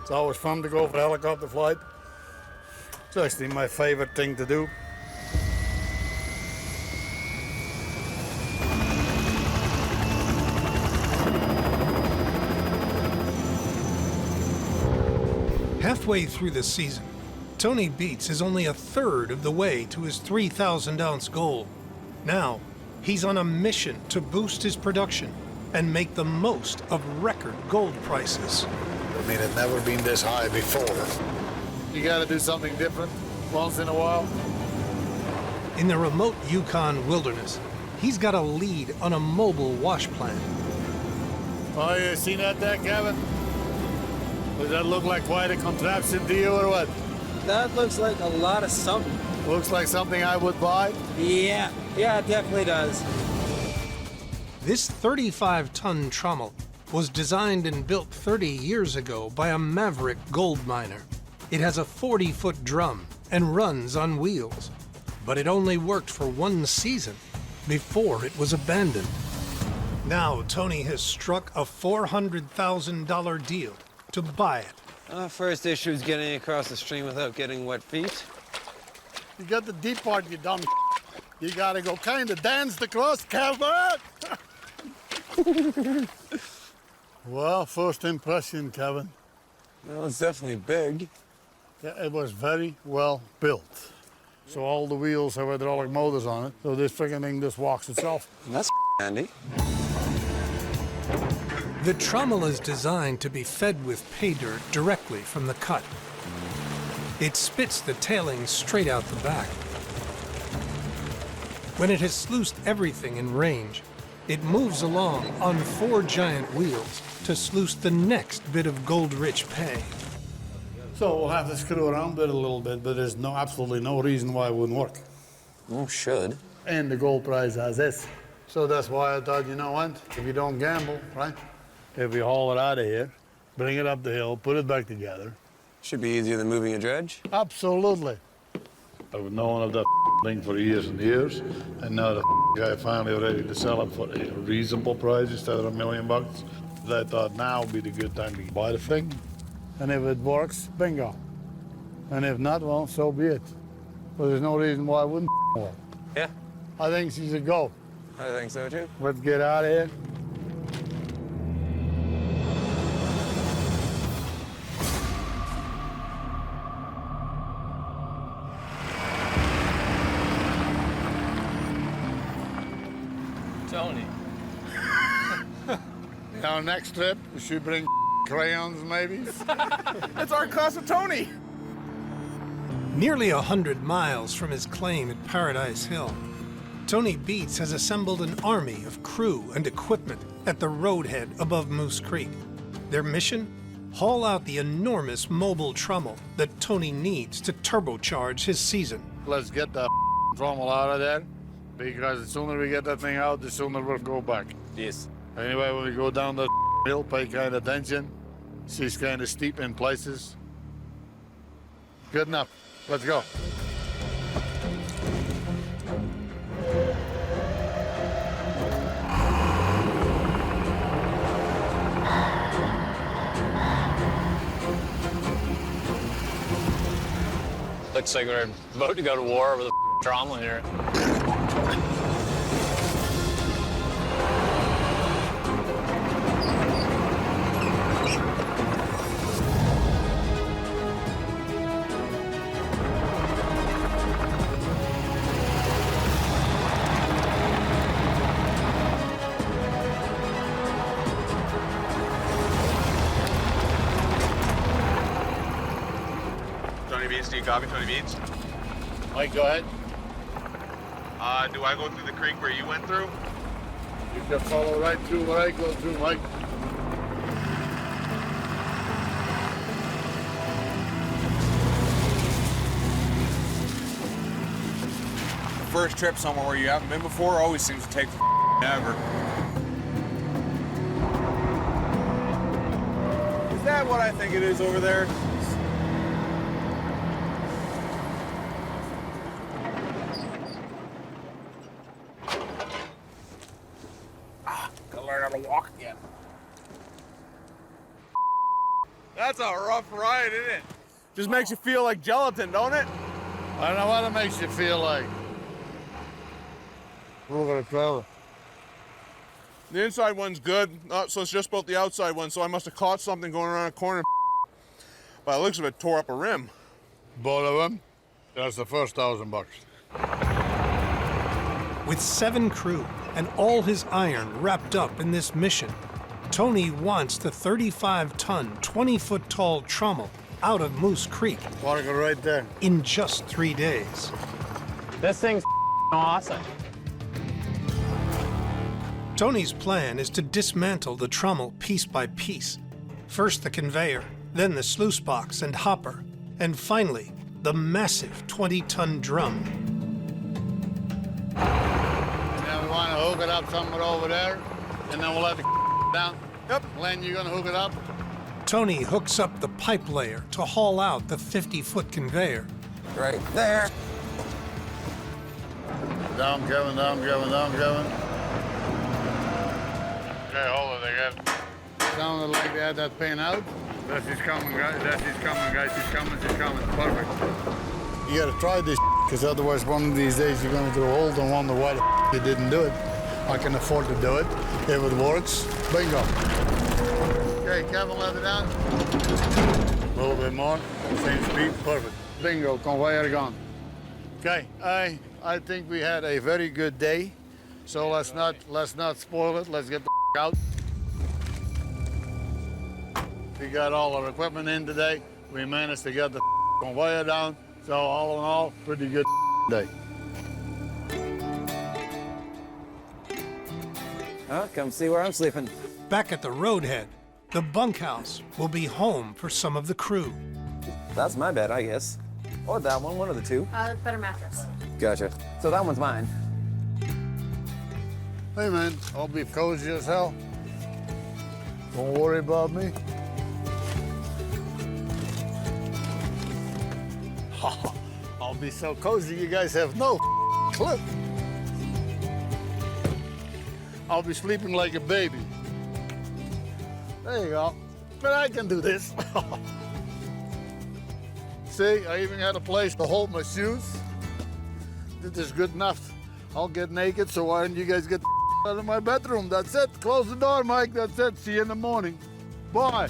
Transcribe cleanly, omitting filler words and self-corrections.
It's always fun to go for a helicopter flight. It's actually my favorite thing to do. Halfway through the season, Tony Beets is only a third of the way to his 3,000-ounce goal. Now, he's on a mission to boost his production and make the most of record gold prices. I mean, it's never been this high before. You gotta do something different once in a while. In the remote Yukon wilderness, he's got a lead on a mobile wash plant. Oh, you seen that there, Kevin? Does that look like quite a contraption to you or what? That looks like a lot of something. Looks like something I would buy? Yeah, it definitely does. This 35-ton Trommel was designed and built 30 years ago by a maverick gold miner. It has a 40-foot drum and runs on wheels, but it only worked for one season before it was abandoned. Now Tony has struck a $400,000 deal to buy it. First issue is getting across the stream without getting wet feet. You got the deep part, you dumb. You gotta go kind of dance across, Kevin. Well, first impression, Kevin. Well, it's definitely big. Yeah, it was very well built. So all the wheels have hydraulic motors on it, so this freaking thing just walks itself. That's handy. The Trommel is designed to be fed with pay dirt directly from the cut. It spits the tailings straight out the back. When it has sluiced everything in range, it moves along on 4 giant wheels to sluice the next bit of gold-rich pay. So we'll have to screw around with it a little bit, but there's absolutely no reason why it wouldn't work. Oh, should. And the gold price as is. So that's why I thought, you know what? If you don't gamble, right? If we haul it out of here, bring it up the hill, put it back together. Should be easier than moving a dredge. Absolutely. I've known of that thing for years and years, and now the guy finally ready to sell it for a reasonable price instead of $1 million. I thought now would be the good time to buy the thing. And if it works, bingo. And if not, well, so be it. But there's no reason why it wouldn't work. Yeah, I think she should go. I think so too. Let's get out of here. Tony. Our next trip, we should bring crayons, maybe. That's our class of Tony. Nearly 100 miles from his claim at Paradise Hill, Tony Beets has assembled an army of crew and equipment at the roadhead above Moose Creek. Their mission? Haul out the enormous mobile Trommel that Tony needs to turbocharge his season. Let's get that Trommel out of there, because the sooner we get that thing out, the sooner we'll go back. Yes. Anyway, when we go down the hill, pay kind of attention. She's kind of steep in places. Good enough. Let's go. Looks like we're about to go to war with a Trommel here. Tony Beets, do you copy? Tony Beets? Mike, go ahead. Do I go through the creek where you went through? You can follow right through where I go through, Mike. First trip somewhere where you haven't been before always seems to take forever. Is that what I think it is over there? Gotta learn how to walk again. That's a rough ride, isn't it? Just makes you feel like gelatin, don't it? I don't know what it makes you feel like. Look at the trailer. The inside one's good, so it's just about the outside one, so I must have caught something going around a corner. By the looks of it, tore up a rim. Both of them. That's the first $1,000. With 7 crew and all his iron wrapped up in this mission, Tony wants the 35-ton, 20-foot-tall Trommel out of Moose Creek Park it right there. in just 3 days. This thing's awesome. Tony's plan is to dismantle the Trommel piece by piece. First the conveyor, then the sluice box and hopper, and finally, the massive 20-ton drum. Now we want to hook it up somewhere over there, and then we'll let the down. Yep. Len, you gonna hook it up? Tony hooks up the pipe layer to haul out the 50-foot conveyor. Right there. Down, Kevin, down, Kevin, down, Kevin. Okay, hold it again. Sounded like they had that pin out. That's he's coming, guys. That's he's coming, guys. He's coming, she's coming. Perfect. You gotta try this, because otherwise one of these days you're gonna grow old and wonder why you didn't do it. I can afford to do it. If it works, bingo. Okay, Kevin, let it down. A little bit more. Same speed, perfect. Bingo, conveyor gone. Okay, I think we had a very good day. So let's not spoil it. Let's get the out. We got all our equipment in today. We managed to get the conveyor down. So all in all, pretty good day. Oh, come see where I'm sleeping. Back at the roadhead, the bunkhouse will be home for some of the crew. That's my bed, I guess. Or that one of the two. Better mattress. Gotcha. So that one's mine. Hey man, I'll be cozy as hell. Don't worry about me. I'll be so cozy you guys have no clue. I'll be sleeping like a baby. There you go. But I can do this. See, I even had a place to hold my shoes. This is good enough. I'll get naked, so why don't you guys get out of my bedroom? That's it. Close the door, Mike. That's it. See you in the morning. Bye.